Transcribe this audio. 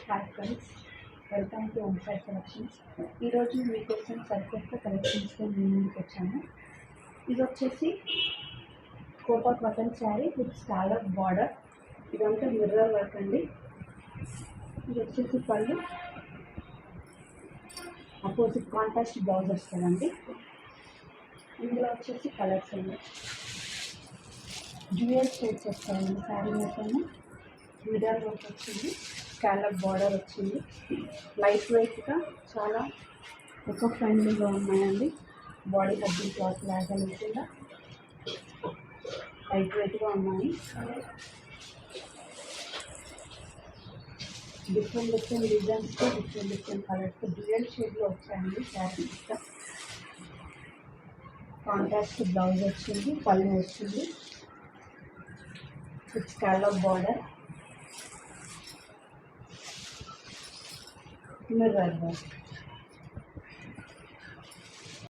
Hi friends, welcome to Omsai collections. ఈరోజు మీకోసం సరికొత్త కలెక్షన్స్తో నేను ముందుకు వచ్చాను. ఇది వచ్చేసి Kota cotton sari with scallop border. ఇదంతా మిర్రర్ వర్క్ అండి. ఇది వచ్చేసి పళ్ళు, అపోజిట్ కాంట్రాస్ట్ బ్లౌజ్ వస్తుందండి. ఇందులో వచ్చేసి కలర్స్ ఉన్నాయి, డ్యూయల్ షేడ్స్ వస్తాయండి. శారీ మొత్తం మిర్రర్ వర్క్ వచ్చింది, స్కాలప్ బార్డర్ వచ్చింది. లైట్ వెయిట్గా చాలా ఎకో ఫ్రెండ్లీగా ఉన్నాయండి. బాడీ హగ్గింగ్ క్లాత్ లాగా లేకుండా లైట్ వెయిట్గా ఉన్నాయి. డిఫరెంట్ డిజైన్స్తో డిఫరెంట్ కలర్స్ డ్యూయల్ షేడ్లో వచ్చాయండి. శారీ మొత్తం కాంట్రాస్ట్ బ్లౌజ్ వచ్చింది, పళ్ళు వచ్చింది with scallop border, mirror work.